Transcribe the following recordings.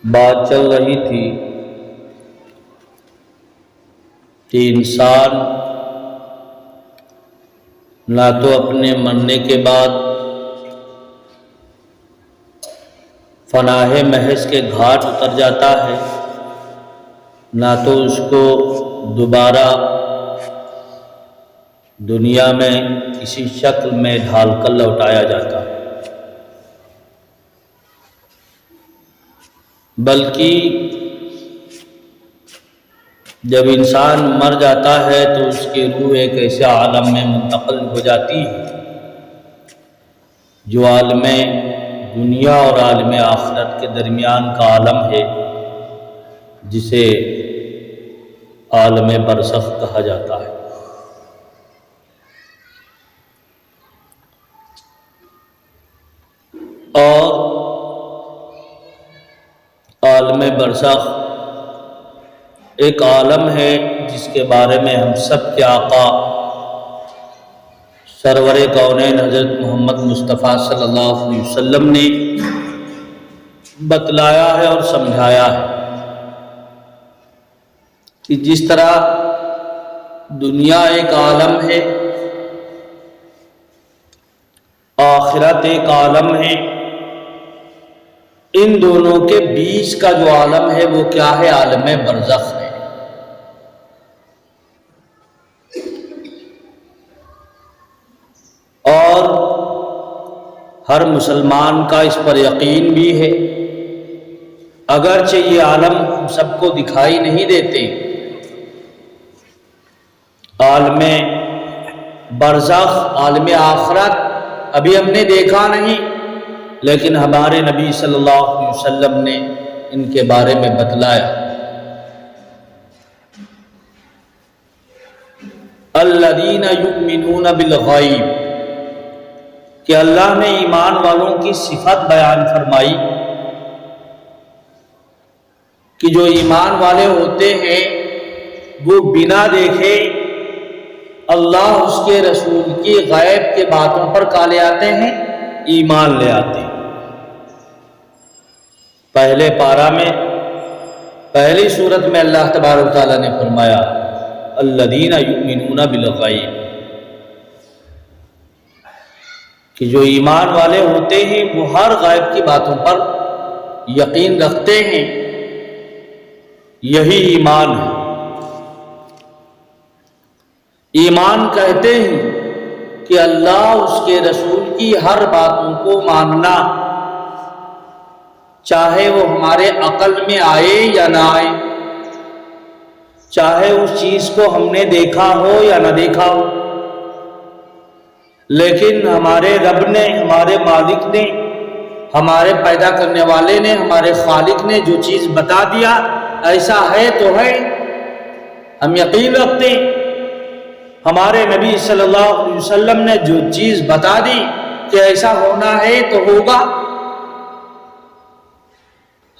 بات چل رہی تھی کہ انسان نہ تو اپنے مرنے کے بعد فناہ محض کے گھاٹ اتر جاتا ہے، نہ تو اس کو دوبارہ دنیا میں کسی شکل میں ڈھال کر لوٹایا جاتا ہے، بلکہ جب انسان مر جاتا ہے تو اس کی روح ایک ایسے عالم میں منتقل ہو جاتی ہے جو عالم دنیا اور عالم آخرت کے درمیان کا عالم ہے، جسے عالم برزخ کہا جاتا ہے۔ اور عالم برزخ ایک عالم ہے جس کے بارے میں ہم سب کے آقا سرور کونین حضرت محمد مصطفیٰ صلی اللہ علیہ وسلم نے بتلایا ہے اور سمجھایا ہے کہ جس طرح دنیا ایک عالم ہے، آخرت ایک عالم ہے، ان دونوں کے بیچ کا جو عالم ہے وہ کیا ہے؟ عالم برزخ ہے۔ اور ہر مسلمان کا اس پر یقین بھی ہے، اگرچہ یہ عالم ہم سب کو دکھائی نہیں دیتے، عالم برزخ، عالم آخرت ابھی ہم نے دیکھا نہیں، لیکن ہمارے نبی صلی اللہ علیہ وسلم نے ان کے بارے میں بتلایا۔ الذین یؤمنون بالغیب، کہ اللہ نے ایمان والوں کی صفت بیان فرمائی کہ جو ایمان والے ہوتے ہیں وہ بنا دیکھے اللہ اس کے رسول کی غیب کے باتوں پر کا لے آتے ہیں؟ ایمان لے آتے ہیں۔ پہلے پارہ میں پہلی سورت میں اللہ تبارک و تعالیٰ نے فرمایا الذین یؤمنون بالغیب، کہ جو ایمان والے ہوتے ہیں وہ ہر غائب کی باتوں پر یقین رکھتے ہیں، یہی ایمان ہے۔ ایمان کہتے ہیں کہ اللہ اس کے رسول کی ہر باتوں کو ماننا، چاہے وہ ہمارے عقل میں آئے یا نہ آئے، چاہے اس چیز کو ہم نے دیکھا ہو یا نہ دیکھا ہو، لیکن ہمارے رب نے، ہمارے مالک نے، ہمارے پیدا کرنے والے نے، ہمارے خالق نے جو چیز بتا دیا ایسا ہے تو ہے، ہم یقین رکھتے ہیں۔ ہمارے نبی صلی اللہ علیہ وسلم نے جو چیز بتا دی کہ ایسا ہونا ہے تو ہوگا،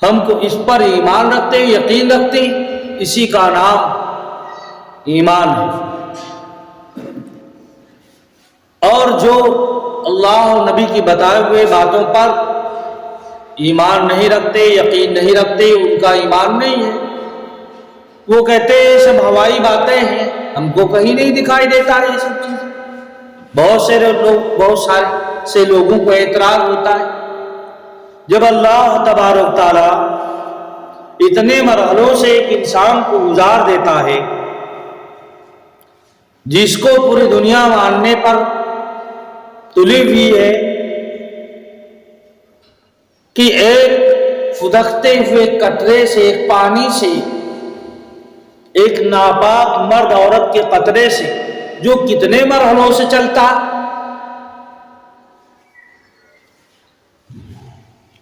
ہم کو اس پر ایمان رکھتے ہیں، یقین رکھتے ہیں، اسی کا نام ایمان ہے۔ اور جو اللہ اور نبی کی بتائے ہوئے باتوں پر ایمان نہیں رکھتے، یقین نہیں رکھتے، ان کا ایمان نہیں ہے۔ وہ کہتے ہیں سب ہوائی باتیں ہیں، ہم کو کہیں نہیں دکھائی دیتا ہے یہ سب چیز۔ بہت سارے لوگوں کو اعتراض ہوتا ہے جب اللہ تبارک تعالیٰ اتنے مرحلوں سے ایک انسان کو گزار دیتا ہے جس کو پوری دنیا ماننے پر تلی ہوئی ہے کہ ایک فدکتے ہوئے قطرے سے، ایک پانی سے، ایک ناپاک مرد عورت کے قطرے سے جو کتنے مرحلوں سے چلتا،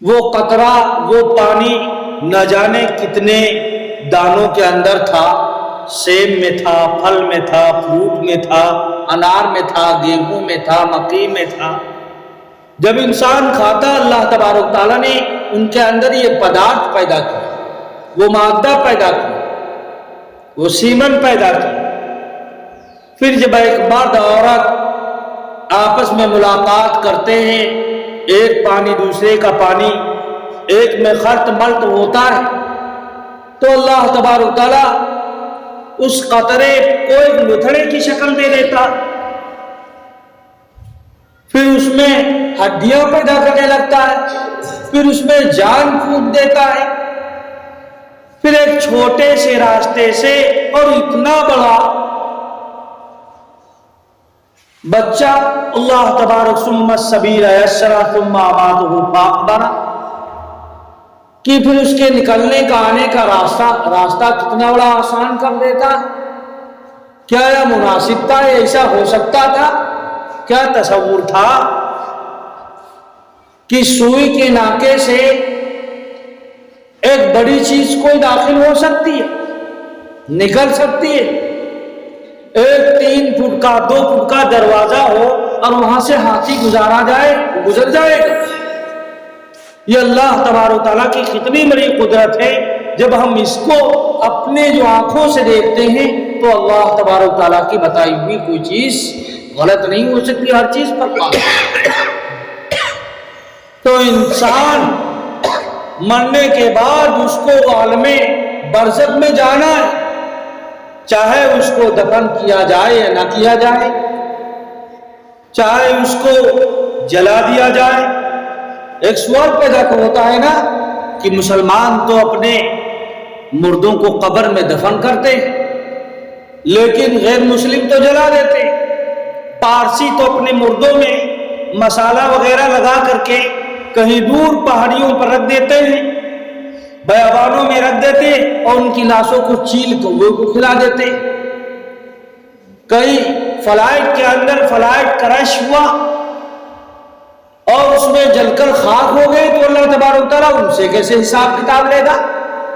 وہ قطرہ، وہ پانی نہ جانے کتنے دانوں کے اندر تھا، سیب میں تھا، پھل میں تھا، فروٹ میں تھا، انار میں تھا، گیہوں میں تھا، مکئی میں تھا۔ جب انسان کھاتا، اللہ تبارک تعالیٰ نے ان کے اندر یہ پدارتھ پیدا کیا، وہ مادہ پیدا کی، وہ سیمن پیدا کی۔ پھر جب ایک مرد عورت آپس میں ملاقات کرتے ہیں، ایک پانی دوسرے کا پانی ایک میں خلط ملط ہوتا ہے تو اللہ تبارک و تعالیٰ اس قطرے کو ایک لتھڑے کی شکل دے دیتا، پھر اس میں ہڈیاں پیدا کرنے لگتا ہے، پھر اس میں جان پھونک دیتا ہے، پھر ایک چھوٹے سے راستے سے اور اتنا بڑا بچہ اللہ تبارک ثم السبیل یسرا ثم اماتہ فاقبرہ کہ پھر اس کے نکلنے کا آنے کا راستہ کتنا بڑا آسان کر دیتا ہے۔ کیا یہ مناسب تھا؟ ایسا ہو سکتا تھا؟ کیا تصور تھا کہ سوئی کے ناکے سے ایک بڑی چیز کوئی داخل ہو سکتی ہے، نکل سکتی ہے؟ ایک 3 فٹ کا 2 فٹ کا دروازہ ہو اور وہاں سے ہاتھی گزر جائے گا۔ یہ اللہ تبارک و تعالیٰ کی کتنی بڑی قدرت ہے، جب ہم اس کو اپنے جو آنکھوں سے دیکھتے ہیں تو اللہ تبارک و تعالیٰ کی بتائی ہوئی کوئی چیز غلط نہیں ہو سکتی، ہر چیز پر قادر۔ تو انسان مرنے کے بعد اس کو عالم برزخ میں جانا ہے، چاہے اس کو دفن کیا جائے یا نہ کیا جائے، چاہے اس کو جلا دیا جائے۔ ایک سوال پیدا ہوتا ہے نا کہ مسلمان تو اپنے مردوں کو قبر میں دفن کرتے لیکن غیر مسلم تو جلا دیتے، پارسی تو اپنے مردوں میں مسالہ وغیرہ لگا کر کے کہیں دور پہاڑیوں پر رکھ دیتے ہیں، بیابانوں میں رکھ دیتے اور ان کی لاشوں کو چیل کوے کو کھلا دیتے۔ کئی فلائٹ کے اندر فلائٹ کرش ہوا اور اس میں جل کر خاک ہو گئے تو اللہ تبارک و تعالیٰ ان سے کیسے حساب کتاب لے گا؟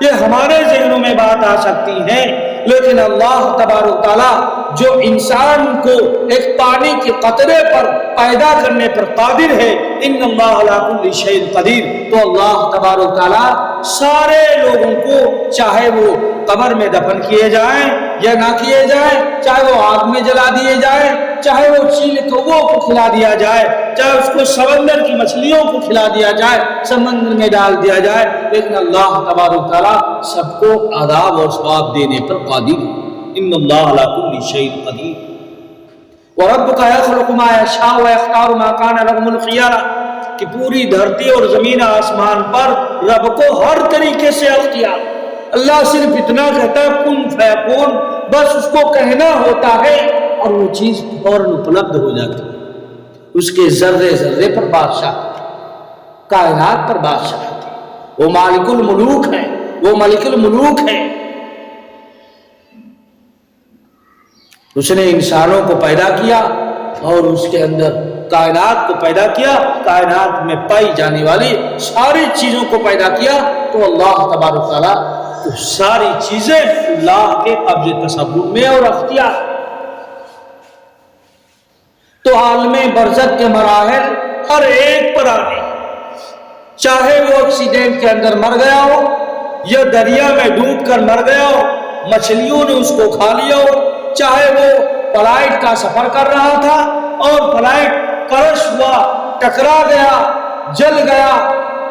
یہ ہمارے ذہنوں میں بات آ سکتی ہے، لیکن اللہ تبارک و تعالیٰ جو انسان کو ایک پانی کے قطرے پر پیدا کرنے پر قادر ہے، ان اللہ علی کل شیء قدیر، تو اللہ تبارک و تعالیٰ سارے لوگوں کو چاہے وہ قبر میں دفن کیے جائیں یا نہ کیے جائیں، چاہے وہ آگ میں جلا دیے جائیں، چاہے وہ چیل کووں کو کھلا دیا جائے، چاہے اس کو سمندر کی مچھلیوں کو کھلا دیا جائے، سمندر میں ڈال دیا جائے، لیکن اللہ تبارک و تعالیٰ سب کو عذاب اور ثواب دینے پر قادر ہے۔ ان اللہ علی کل شیء قدیر وربک یخلق ما یشاء ویختار ما کان لهم الخیارہ، کہ پوری دھرتی اور زمین آسمان پر رب کو ہر طریقے سے اختیار، اللہ صرف اتنا کہتا ہے کن فیکون، بس اس کو کہنا ہوتا ہے اور وہ چیز فوراً اپلبدھ ہو جاتی ہے۔ اس کے ذرے ذرے پر بادشاہ، کائنات پر بادشاہ ہے، وہ مالک الملوک ہے، وہ ملک الملوک ہے۔ اس نے انسانوں کو پیدا کیا اور اس کے اندر کائنات کو پیدا کیا، کائنات میں پائی جانے والی ساری چیزوں کو پیدا کیا، تو اللہ تبارک تعالیٰ تو ساری چیزیں اللہ کے قبض تصور میں اور اختیار۔ تو عالم برزخ کے مراحل ہر ایک پر آنے، چاہے وہ ایکسیڈنٹ کے اندر مر گیا ہو یا دریا میں ڈوب کر مر گیا ہو، مچھلیوں نے اس کو کھا لیا ہو، چاہے وہ فلائٹ کا سفر کر رہا تھا اور فلائٹ کرش ہوا، ٹکرا گیا، جل گیا،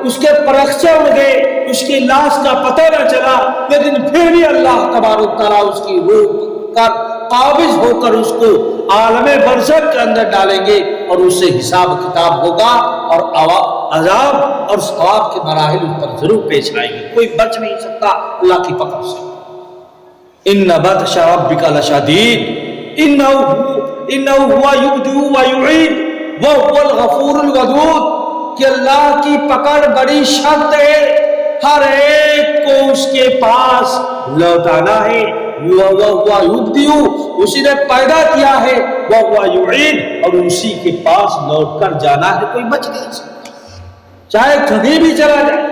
اس کے پرخچے اڑ گئے، اس کی لاش کا پتہ نہ چلا، لیکن پھر بھی اللہ تبارک تعالیٰ اس کی روح کر قابض ہو کر اس کو عالم برزخ کے اندر ڈالیں گے اور اس سے حساب کتاب ہوگا اور عذاب اور ثواب کے مراحل اس پر ضرور پیش آئیں گے، کوئی بچ نہیں سکتا اللہ کی پکڑ سے۔ ان بطش ربک لشدید انہ ہوا یبدئ ویعید وہو الغفور الودود، کہ اللہ کی پکڑ بڑی سخت ہے، ہر ایک کو اس کے پاس لوٹانا ہے۔ وہو یبدئ، اسی نے پیدا کیا ہے، وہو یعید، اور اسی کے پاس لوٹ کر جانا ہے، کوئی بچ نہیں سکتا، چاہے کہیں بھی چلا جائے،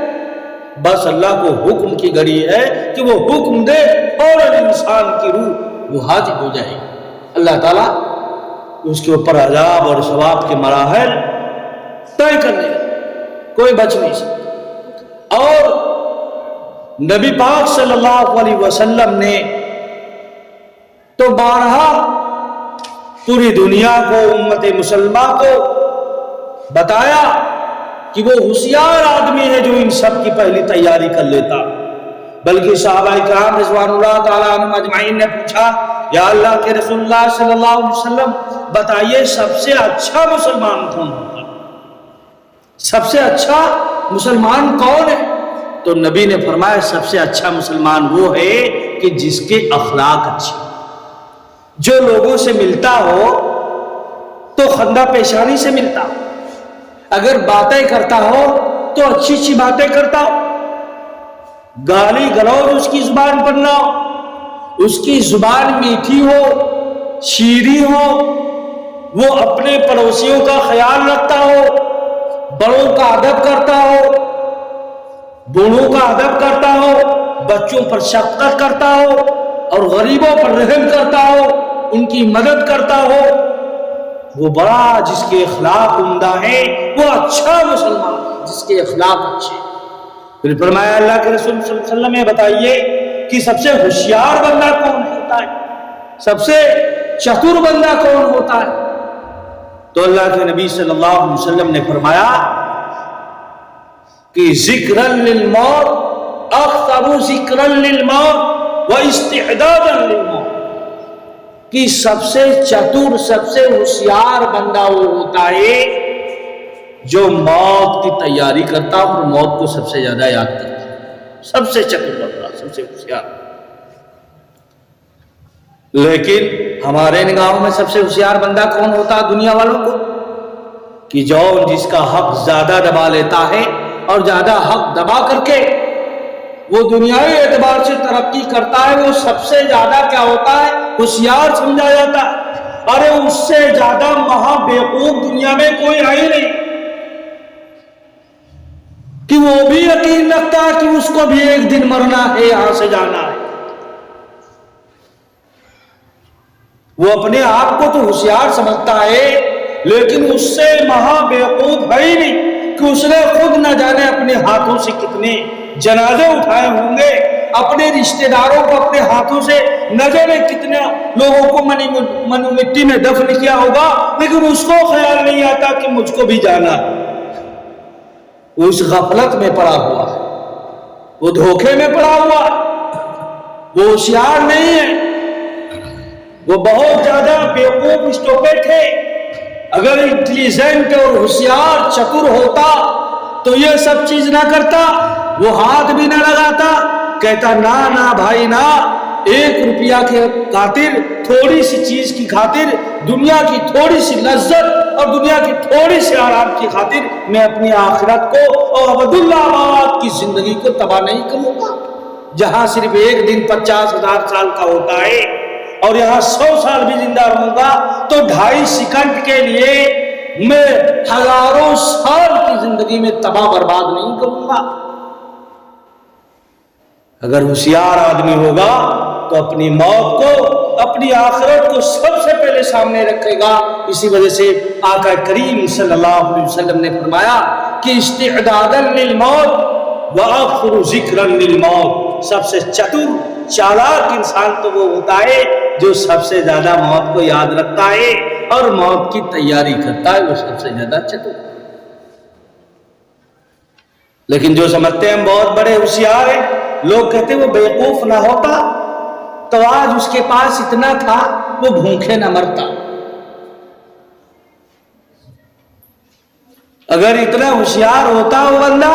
بس اللہ کو حکم کی گھڑی ہے کہ وہ حکم دے اور انسان کی روح وہ حاضر ہو جائے۔ اللہ تعالیٰ اس کے اوپر عذاب اور ثواب کے مراحل طے کرنے لگے، کوئی بچ نہیں سکتا۔ اور نبی پاک صلی اللہ علیہ وسلم نے تو بارہا پوری دنیا کو، امت مسلمہ کو بتایا کہ وہ ہوشیار آدمی ہے جو ان سب کی پہلی تیاری کر لیتا. بلکہ صحابہ کرام رضوان اللہ تعالیٰ عنہم اجمعین نے پوچھا یا اللہ کے رسول اللہ صلی اللہ علیہ وسلم بتائیے سب سے اچھا مسلمان کون ہوتا ہے؟ سب سے اچھا مسلمان کون ہے؟ تو نبی نے فرمایا سب سے اچھا مسلمان وہ ہے کہ جس کے اخلاق اچھے، جو لوگوں سے ملتا ہو تو خندہ پیشانی سے ملتا ہو، اگر باتیں کرتا ہو تو اچھی اچھی باتیں کرتا ہو، گالی گلوچ اس کی زبان پر نہ ہو، اس کی زبان میٹھی ہو، شیریں ہو، وہ اپنے پڑوسیوں کا خیال رکھتا ہو، بڑوں کا ادب کرتا ہو، بوڑھوں کا ادب کرتا ہو، بچوں پر شفقت کرتا ہو اور غریبوں پر رحم کرتا ہو، ان کی مدد کرتا ہو، وہ بڑا جس کے اخلاق عمدہ ہیں وہ اچھا مسلمان جس کے اخلاق اچھے. پھر فرمایا اللہ کے رسول صلی اللہ علیہ وسلم یہ بتائیے کہ سب سے ہوشیار بندہ کون ہوتا ہے، سب سے چتر بندہ کون ہوتا ہے؟ تو اللہ کے نبی صلی اللہ علیہ وسلم نے فرمایا کہ ذکرا للموت اخطب ذکرا للموت و استعدادا للموت، کہ سب سے چتر سب سے ہوشیار بندہ وہ ہوتا ہے جو موت کی تیاری کرتا اور موت کو سب سے زیادہ یاد کرتا ہے، سب سے چتر بندہ، سب سے ہوشیار. لیکن ہمارے نگاہوں میں سب سے ہوشیار بندہ کون ہوتا ہے دنیا والوں کو؟ کہ جو جس کا حق زیادہ دبا لیتا ہے اور زیادہ حق دبا کر کے وہ دنیاوی اعتبار سے ترقی کرتا ہے، وہ سب سے زیادہ کیا ہوتا ہے؟ ہوشیار سمجھا جاتا ہے. ارے اس سے زیادہ مہا بیوقوف دنیا میں کوئی ہے ہی نہیں، کہ وہ بھی یقین رکھتا ہے کہ اس کو بھی ایک دن مرنا ہے، یہاں سے جانا ہے. وہ اپنے آپ کو تو ہوشیار سمجھتا ہے لیکن اس سے مہا بیوقوف ہے ہی نہیں کہ اس نے خود نہ جانے اپنے ہاتھوں سے کتنے جنازے اٹھائے ہوں گے، اپنے رشتہ داروں کو اپنے ہاتھوں سے نہ جانے کتنے لوگوں کو منو مٹی میں دفن کیا ہوگا، لیکن اس کو خیال نہیں آتا کہ مجھ کو بھی جانا ہے. وہ اس غفلت میں پڑا ہوا ہے، وہ دھوکے میں پڑا ہوا ہے، وہ ہوشیار نہیں ہے، وہ بہت زیادہ بیوقوف اسٹوپٹ ہے. اگر انٹیلیجنٹ اور ہوشیار چتر ہوتا تو یہ سب چیز نہ کرتا، وہ ہاتھ بھی نہ لگاتا، کہتا نہ بھائی نہ، 1 روپیہ کے خاطر، تھوڑی سی چیز کی خاطر، دنیا کی تھوڑی سی لذت اور دنیا کی تھوڑی سی آرام کی خاطر میں اپنی آخرت کو اور ابدالآباد کی زندگی کو تباہ نہیں کروں گا. جہاں صرف ایک دن 50,000 سال کا ہوتا ہے اور یہاں 100 سال بھی زندہ رہوں گا تو 2.5 سیکنڈ کے لیے میں ہزاروں سال کی زندگی میں تباہ برباد نہیں کروں گا. اگر ہوشیار آدمی ہوگا تو اپنی موت کو، اپنی آخرت کو سب سے پہلے سامنے رکھے گا. اسی وجہ سے آقا کریم صلی اللہ علیہ وسلم نے فرمایا کہ استعدادا للموت وآخر ذکرا للموت، سب سے چتر چالاک انسان تو وہ ہوتا ہے جو سب سے زیادہ موت کو یاد رکھتا ہے اور موت کی تیاری کرتا ہے، وہ سب سے زیادہ چتر. لیکن جو سمجھتے ہیں ہم بہت بڑے ہوشیار ہیں، لوگ کہتے ہیں وہ بیوقوف نہ ہوتا تو آج اس کے پاس اتنا تھا وہ بھوکے نہ مرتا. اگر اتنا ہوشیار ہوتا وہ بندہ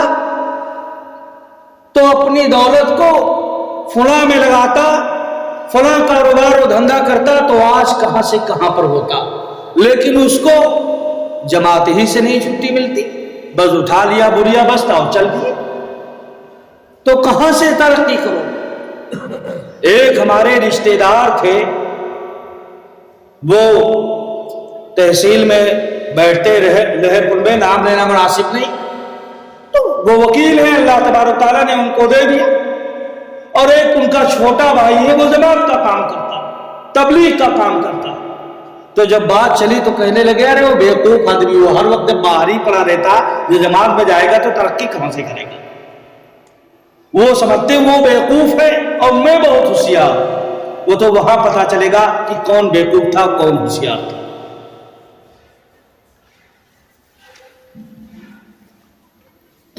تو اپنی دولت کو فلاں میں لگاتا، فلاں کاروبار و دھندا کرتا تو آج کہاں سے کہاں پر ہوتا. لیکن اس کو جماعت ہی سے نہیں چھٹی ملتی، بس اٹھا لیا بوریا بستا اور چل دیے، تو کہاں سے ترقی کرو. ایک ہمارے رشتہ دار تھے، وہ تحصیل میں بیٹھتے رہے، لہر پور میں، نام لینا مناسب نہیں، تو وہ وکیل ہیں، اللہ تبارک تعالیٰ نے ان کو دے دیا. اور ایک ان کا چھوٹا بھائی ہے، وہ جماعت کا کام کرتا، تبلیغ کا کام کرتا. تو جب بات چلی تو کہنے لگے ارے وہ بیوقوف آدمی، وہ ہر وقت باہر ہی پڑا رہتا، جو جماعت میں جائے گا تو ترقی کہاں سے کرے گا. وہ سمجھتے وہ بیوقوف ہے اور میں بہت ہوشیار. وہ تو وہاں پتہ چلے گا کہ کون بیوقوف تھا کون ہوشیار تھا.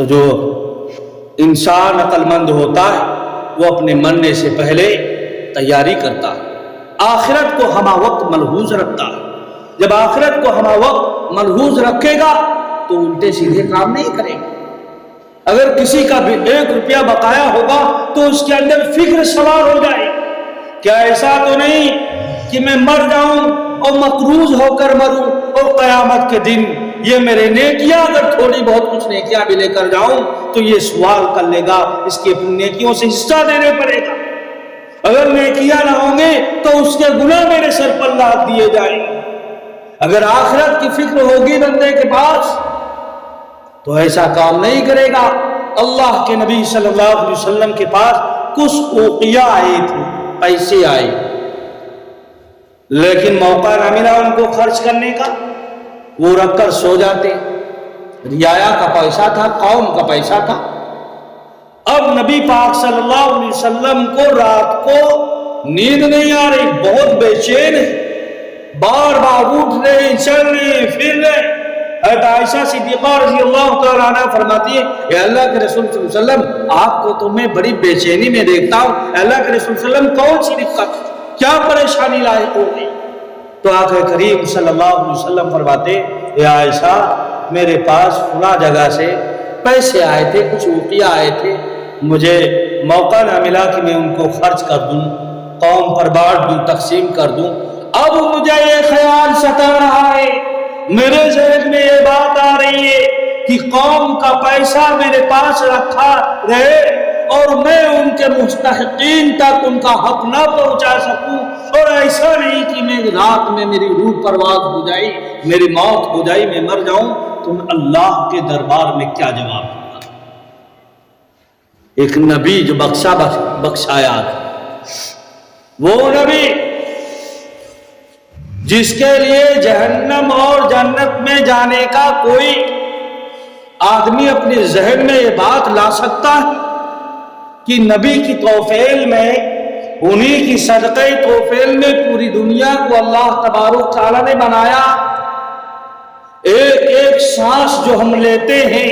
تو جو انسان عقل مند ہوتا ہے وہ اپنے مرنے سے پہلے تیاری کرتا ہے، آخرت کو ہمہ وقت ملحوظ رکھتا ہے۔ جب آخرت کو ہمہ وقت ملحوظ رکھے گا تو الٹے سیدھے کام نہیں کرے گا۔ اگر کسی کا بھی 1 روپیہ بقایا ہوگا تو اس کے اندر فکر سوار ہو جائے، کیا ایسا تو نہیں کہ میں مر جاؤں اور مقروض ہو کر مروں اور قیامت کے دن یہ میرے نیکیاں، اگر تھوڑی بہت کچھ نیکیاں بھی لے کر جاؤں تو یہ سوال کر لے گا، اس کی اپنی نیکیوں سے حصہ دینے پڑے گا۔ اگر نیکیاں نہ ہوں گے تو اس کے گناہ میرے سر پر لاد دیے جائیں گے۔ اگر آخرت کی فکر ہوگی بندے کے پاس تو ایسا کام نہیں کرے گا۔ اللہ کے نبی صلی اللہ علیہ وسلم کے پاس کچھ اوقیہ آئے تھے، پیسے آئے، لیکن موقع نہ ملا ان کو خرچ کرنے کا، وہ رکھ کر سو جاتے۔ رعایا کا پیسہ تھا، قوم کا پیسہ تھا۔ اب نبی پاک صلی اللہ علیہ وسلم کو رات کو نیند نہیں آ رہی، بہت بے چین ہے، بار بار اٹھ رہے، چل رہے، پھر رہے۔ حضرت عائشہ صدیقہ رضی اللہ تعالیٰ عنہ فرماتی ہے، اے اللہ کے رسول صلی اللہ علیہ وسلم، آپ کو تو میں بڑی بے چینی میں دیکھتا ہوں، اے اللہ کے رسول صلی اللہ علیہ وسلم کون سی دقت، کیا پریشانی لاحق ہو گئی؟ تو آقا کریم صلی اللہ علیہ وسلم فرماتے، اے عائشہ، میرے پاس فلاں جگہ سے پیسے آئے تھے، کچھ اوقیہ آئے تھے، مجھے موقع نہ ملا کہ میں ان کو خرچ کر دوں، قوم پر بانٹ دوں، تقسیم کر دوں۔ اب مجھے یہ خیال ستا رہا ہے، میرے ذہن میں یہ بات آ رہی ہے کہ قوم کا پیسہ میرے پاس رکھا رہے اور میں ان کے مستحقین تک ان کا حق نہ پہنچا سکوں، اور ایسا نہیں کہ میں رات میں میری روح پرواز ہو جائی، میری موت ہو جائی، میں مر جاؤں، تو اللہ کے دربار میں کیا جواب دوں گا؟ ایک نبی جو بخشایا وہ نبی جس کے لیے جہنم اور جنت میں جانے کا کوئی آدمی اپنے ذہن میں یہ بات لا سکتا ہے کہ نبی کی توفیل میں، انہی کی صدقہ توفیل میں پوری دنیا کو اللہ تبارک تعالیٰ نے بنایا۔ ایک ایک سانس جو ہم لیتے ہیں،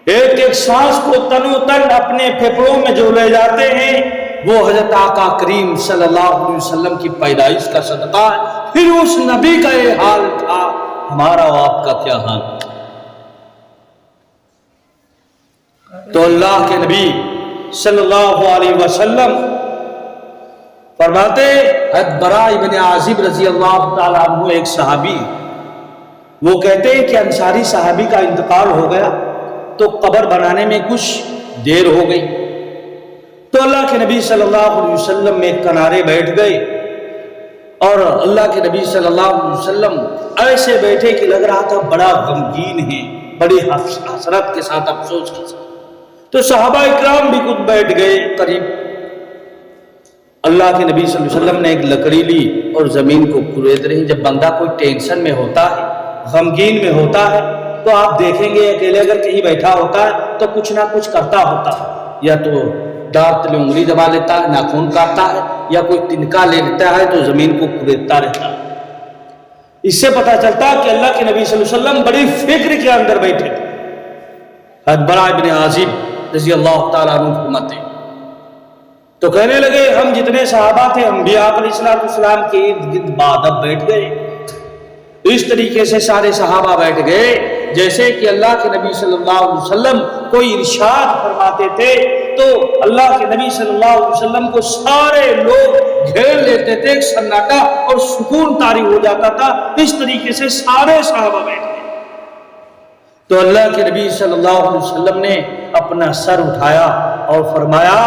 ایک ایک سانس کو تن و تن اپنے پھیپھڑوں میں جو لے جاتے ہیں، وہ حضرت آقا کریم صلی اللہ علیہ وسلم کی پیدائش کا صدقہ ہے۔ پھر اس نبی کا یہ حال تھا، ہمارا و آپ کا کیا حال؟ تو اللہ کے نبی صلی اللہ علیہ وسلم فرماتے، حضرت براء ابن عازب رضی اللہ تعالیٰ عنہ ایک صحابی، وہ کہتے ہیں کہ انصاری صحابی کا انتقال ہو گیا تو قبر بنانے میں کچھ دیر ہو گئی، تو اللہ کے نبی صلی اللہ علیہ وسلم ایک کنارے بیٹھ گئے، اور اللہ کے نبی صلی اللہ علیہ وسلم ایسے بیٹھے کہ لگ رہا تھا بڑا غمگین ہے، بڑی حسرت کے ساتھ، افسوس کے ساتھ۔ تو صحابہ اکرام بھی خود بیٹھ گئے قریب۔ اللہ کے نبی صلی اللہ علیہ وسلم نے ایک لکڑی لی اور زمین کو کھرید رہی۔ جب بندہ کوئی ٹینشن میں ہوتا ہے، غمگین میں ہوتا ہے، تو آپ دیکھیں گے اکیلے اگر کہیں بیٹھا ہوتا ہے تو کچھ نہ کچھ کرتا ہوتا ہے، یا تو دانت تلے انگلی دبا لیتا ہے، ناخن کاٹتا ہے، یا کوئی تنکا لے لیتا ہے تو زمین کو کھریدتا رہتا ہے۔ اس سے پتہ چلتا ہے کہ اللہ کے نبی صلی اللہ علیہ وسلم بڑی فکر کے اندر بیٹھے تھے۔ حضرت براء ابن عازب رضی اللہ تعالیٰ عنہ فرماتے، تو کہنے لگے ہم جتنے صحابہ تھے، انبیاء علیہ السلام کے ارد گرد بادب بیٹھ گئے۔ اس طریقے سے سارے صحابہ بیٹھ گئے جیسے کہ اللہ کے نبی صلی اللہ علیہ وسلم کوئی ارشاد فرماتے تھے تو اللہ کے نبی صلی اللہ علیہ وسلم کو سارے لوگ گھیر لیتے تھے، ایک سناٹا اور سکون طاری ہو جاتا تھا۔ اس طریقے سے سارے صحابہ بیٹھ گئے تو اللہ کے نبی صلی اللہ علیہ وسلم نے اپنا سر اٹھایا اور فرمایا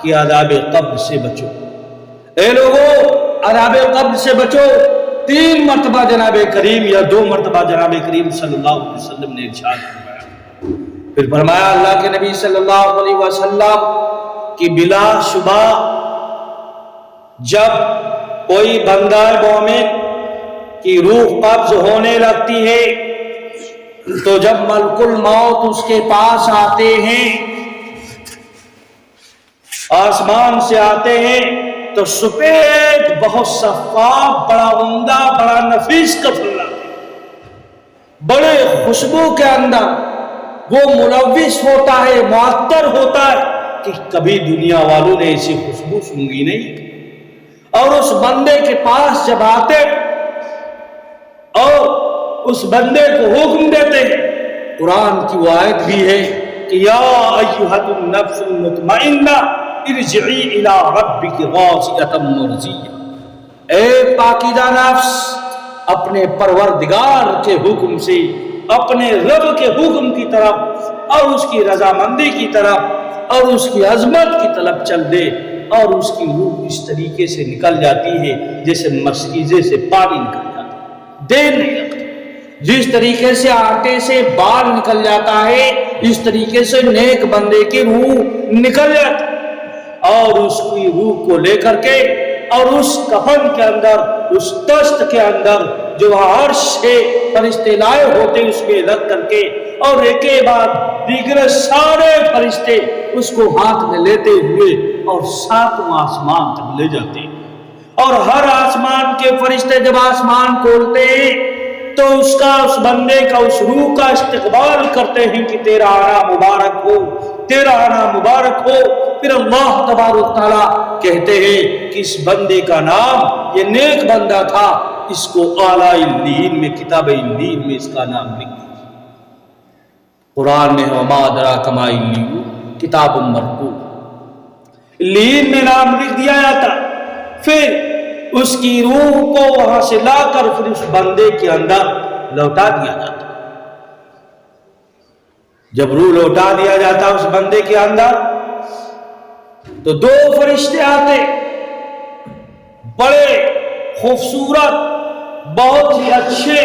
کہ عذاب قبر سے بچو، اے لوگو عذاب قبر سے بچو۔ 3 مرتبہ جناب کریم یا 2 مرتبہ جناب کریم صلی اللہ علیہ وسلم نے ارشاد فرمایا۔ پھر فرمایا اللہ کے نبی صلی اللہ علیہ وسلم کہ بلا شبہ جب کوئی بندہ مومن کی روح قبض ہونے لگتی ہے تو جب ملک الموت اس کے پاس آتے ہیں، آسمان سے آتے ہیں، تو سفید بہت شفاف، بڑا عمدہ، بڑا نفیس کفن لاتے، بڑے خوشبو کے اندر، وہ ملوث ہوتا ہے، معطر ہوتا ہے کہ کبھی دنیا والوں نے ایسی خوشبو سونگھی نہیں۔ اور اس بندے کے پاس جب آتے اور اس بندے کو حکم دیتے، قرآن کی وہ آیت بھی ہے کہ یا ایھا النفس المطمئنہ ارجعی الی ربک راضیۃ مرضیہ، اے پاکیزہ نفس، اپنے پروردگار کے حکم سے، اپنے رب کے حکم کی طرف اور اس کی رضامندی کی طرف اور اس کی عظمت کی طرف چل دے۔ اور اس کی روح اس طریقے سے نکل جاتی ہے جیسے مشکیزے سے پانی نکل جاتا ہے، دیر نہیں لگتی۔ جس طریقے سے آٹے سے بال نکل جاتا ہے، اس طریقے سے نیک بندے کی روح نکل جاتی ہے۔ اور اس کی روح کو لے کر کے اور اس کفن کے اندر، اس دست کے اندر جو عرش سے فرشتے لائے ہوتے اس میں رکھ کر کے، اور ایک کے بعد دیگر سارے فرشتے اس کو ہاتھ میں لیتے ہوئے اور ساتواں آسمان تک لے جاتے ہیں۔ اور ہر آسمان کے فرشتے جب آسمان کھولتے ہیں تو اس بندے کا، اس روح کا استقبال کرتے ہیں کہ تیرا آنا مبارک ہو، تیرا آنا مبارک ہو۔ پھر اللہ تبارک تعالیٰ کہتے ہیں کہ اس بندے کا نام، یہ نیک بندہ تھا، اس کو اعلیٰ علیین میں، کتاب علیین میں اس کا نام لکھ دیا۔ قرآن میں وما ادراک ما علیون کتاب مرقوم، علیین میں نام لکھ دیا جاتا۔ پھر اس کی روح کو وہاں سے لا کر پھر اس بندے کے اندر لوٹا دیا جاتا۔ جب روح لوٹا دیا جاتا اس بندے کے اندر تو دو فرشتے آتے، بڑے خوبصورت، بہت ہی اچھے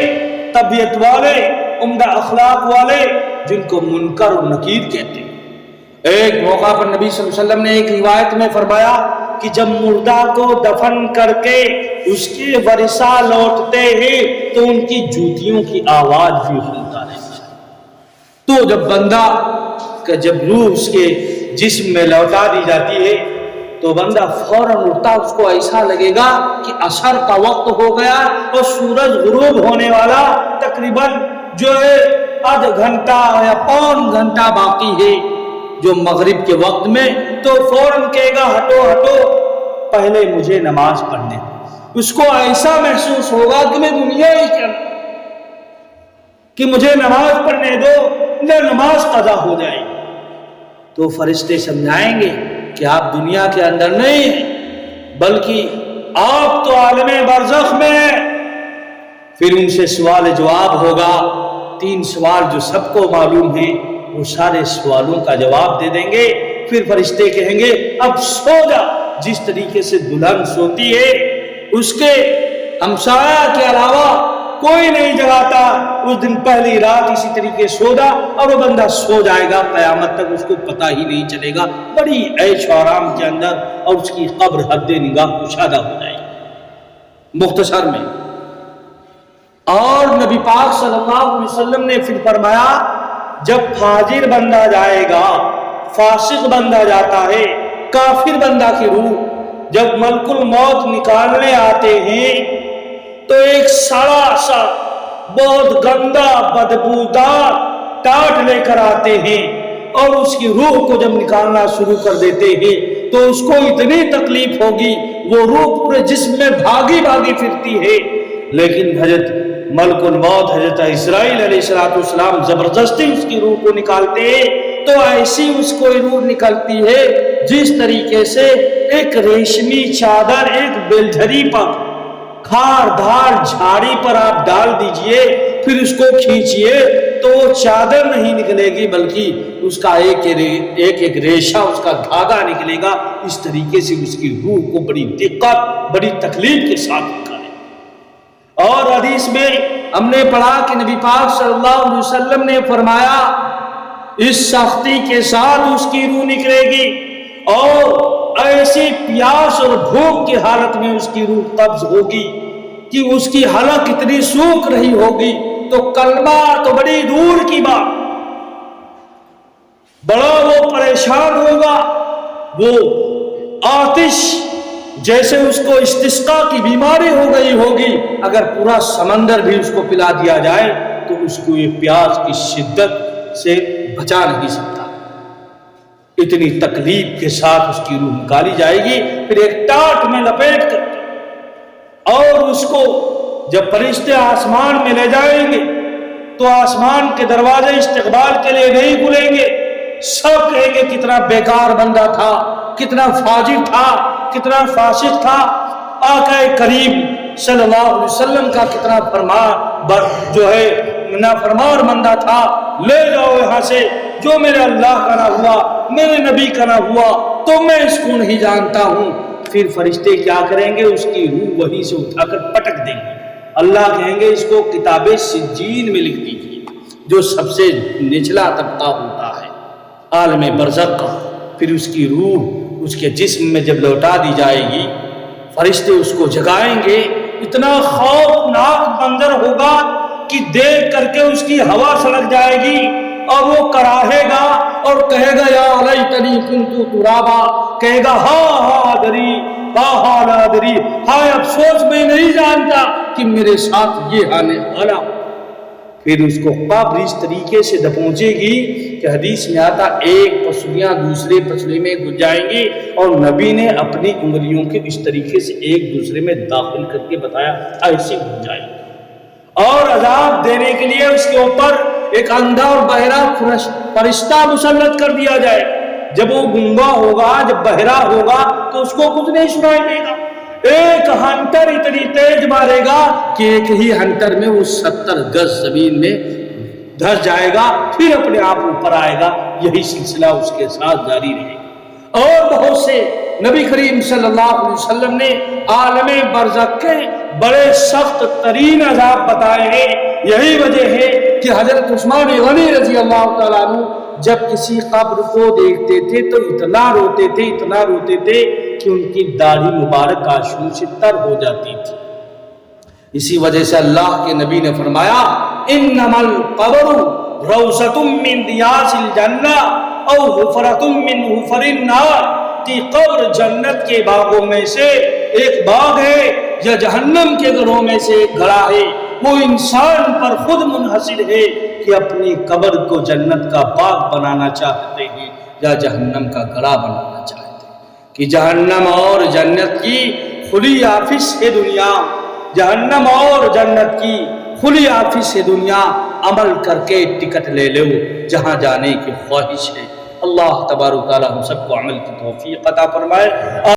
طبیعت والے، عمدہ اخلاق والے، جن کو منکر اور نکیر کہتے ہیں۔ ایک موقع پر نبی صلی اللہ علیہ وسلم نے ایک روایت میں فرمایا کہ جب مردہ کو دفن کر کے اس کے ورثہ لوٹتے ہیں تو ان کی جوتیوں کی آواز بھی سنتا رہتا ہے۔ تو جب بندہ کا جب روح اس کے جسم میں لوٹا دی جاتی ہے تو بندہ فوراً اٹھتا، اس کو ایسا لگے گا کہ عصر کا وقت ہو گیا اور سورج غروب ہونے والا تقریباً جو ہے آدھ گھنٹہ یا پون گھنٹہ باقی ہے جو مغرب کے وقت میں، تو فوراً کہے گا ہٹو ہٹو پہلے مجھے نماز پڑھنے۔ اس کو ایسا محسوس ہوگا کہ میں دنیا ہی کے اندر، کہ مجھے نماز پڑھنے دو، نہ نماز قضا ہو جائے۔ تو فرشتے سمجھائیں گے کہ آپ دنیا کے اندر نہیں ہیں بلکہ آپ تو عالم برزخ میں ہیں۔ پھر ان سے سوال جواب ہوگا، 3 سوال جو سب کو معلوم ہیں، وہ سارے سوالوں کا جواب دے دیں گے۔ پھر فرشتے کہیں گے اب سو جا۔ جس طریقے سے دلہن سوتی ہے، اس کے ہمسایہ کے علاوہ کوئی نہیں جگاتا، اس دن پہلی رات اسی طریقے سو جا، اور وہ بندہ سو جائے گا، قیامت تک اس کو پتہ ہی نہیں چلے گا، بڑی عیش و آرام کے اندر، اور اس کی قبر حد نگاہ کشادہ ہو جائے گی۔ مختصر میں، اور نبی پاک صلی اللہ علیہ وسلم نے پھر فرمایا جب فاجر بندہ جائے گا، فاسق بندہ جاتا ہے، کافر بندہ کی روح جب ملک الموت نکالنے آتے ہیں تو ایک سڑا سا بہت گندا بدبودار ٹاٹ لے کر آتے ہیں، اور اس کی روح کو جب نکالنا شروع کر دیتے ہیں تو اس کو اتنی تکلیف ہوگی، وہ روح پورے جسم میں بھاگی بھاگی پھرتی ہے، لیکن حضرت ملک الموت حضرت اسرائیل علیہ السلام زبردستی اس کی روح کو نکالتے ہیں، تو ایسی اس کو روح نکلتی ہے جس طریقے سے ایک ریشمی چادر ایک بیلجھری پر، کھار دھار جھاڑی پر آپ ڈال دیجئے، پھر اس کو کھینچیے تو وہ چادر نہیں نکلے گی بلکہ اس کا ایک ریشہ، اس کا دھاگا نکلے گا۔ اس طریقے سے اس کی روح کو بڑی دقت، بڑی تکلیف کے ساتھ نکالے۔ اور حدیث میں ہم نے پڑھا کہ نبی پاک صلی اللہ علیہ وسلم نے فرمایا اس سختی کے ساتھ اس کی روح نکلے گی، اور ایسی پیاس اور بھوک کی حالت میں اس کی روح قبض ہوگی کہ اس کی حلق اتنی سوکھ رہی ہوگی، تو کلمہ تو بڑی دور کی بات، بڑا وہ پریشان ہوگا، وہ آتش جیسے اس کو استسقاء کی بیماری ہو گئی ہوگی، اگر پورا سمندر بھی اس کو پلا دیا جائے تو اس کو یہ پیاس کی شدت سے بچا نہیں سکتا۔ اتنی تکلیف کے ساتھ اس کی روح نکالی جائے گی، پھر ایک ٹاٹ میں لپیٹ کر کے، اور اس کو جب فرشتے آسمان میں لے جائیں گے تو آسمان کے دروازے استقبال کے لیے نہیں کھلیں گے، سب کہیں گے کتنا بیکار بندہ تھا، کتنا فاجر تھا، کتنا فاسق تھا، آقا کریم صلی اللہ علیہ وسلم کا کتنا نافرمان بندہ تھا، لے جاؤ یہاں سے، جو میرے اللہ کا نہ ہوا، میرے نبی کا نہ ہوا تو میں اس کو نہیں جانتا ہوں۔ پھر فرشتے کیا کریں گے؟ اس کی روح وہیں سے اٹھا کر پٹک دیں گے۔ اللہ کہیں گے اس کو کتاب سجین میں لکھ دیجیے، جو سب سے نچلا طبقہ ہوتا ہے عالم برزخ کا۔ پھر اس کی روح اس کے جسم میں جب لوٹا دی جائے گی، فرشتے اس کو جگائیں گے، اتنا خوفناک منظر ہوگا کہ دیکھ کر کے اس کی ہوا سڑک جائے گی، اور وہ کراہے گا اور کہے گا یا لیتنی کنت ترابا، کہے گا ہاں ادری ہاں لا ادری، ہائے افسوس میں نہیں جانتا کہ میرے ساتھ یہ آنے والا۔ پھر اس کو قبر اس طریقے سے دبوچے گی کہ حدیث میں آتا ایک پسلیاں دوسرے پسلی میں گھس جائیں گی، اور نبی نے اپنی انگلیوں کے اس طریقے سے ایک دوسرے میں داخل کر کے بتایا ایسی گھس جائیں گی۔ اور عذاب دینے کے لیے اس کے اوپر ایک اندھا اور بہرا فرشتہ مسلط کر دیا جائے۔ جب وہ گنگا ہوگا، جب بہرا ہوگا تو اس کو کچھ نہیں سنائی دے گا۔ ایک ہنٹر اتنی تیز مارے گا کہ ایک ہی ہنٹر میں وہ 70 گز زمین میں دھس جائے گا، پھر اپنے آپ اوپر آئے گا۔ یہی سلسلہ اس کے ساتھ جاری رہے گا۔ اور بہت سے نبی کریم صلی اللہ علیہ وسلم نے عالم برزخ کے بڑے سخت ترین عذاب بتائے ہیں۔ یہی وجہ ہے کہ حضرت عثمان غنی رضی اللہ تعالیٰ عنہ جب کسی قبر کو دیکھتے تھے تو اتنا روتے تھے کہ ان کی داڑھی مبارک آنسو سے تر ہو جاتی تھی۔ اسی وجہ سے اللہ کے نبی نے فرمایا انما القبر روضۃ من ریاض الجنہ او حفرۃ من حفر النار، کہ قبر جنت کے باغوں میں سے ایک باغ ہے یا جہنم کے گڑھوں میں سے ایک گڑھا ہے۔ وہ انسان پر خود منحصر ہے کہ اپنی قبر کو جنت کا باغ بنانا چاہتے ہیں یا جہنم کا گڑھا بنانا چاہتے ہیں۔ کہ جہنم اور جنت کی کھلی آفس ہے دنیا، جہنم اور جنت کی کھلی آفس ہے دنیا، عمل کر کے ٹکٹ لے لو جہاں جانے کی خواہش ہے۔ اللہ تبارک و تعالی ہم سب کو عمل کی توفیق عطا فرمائے۔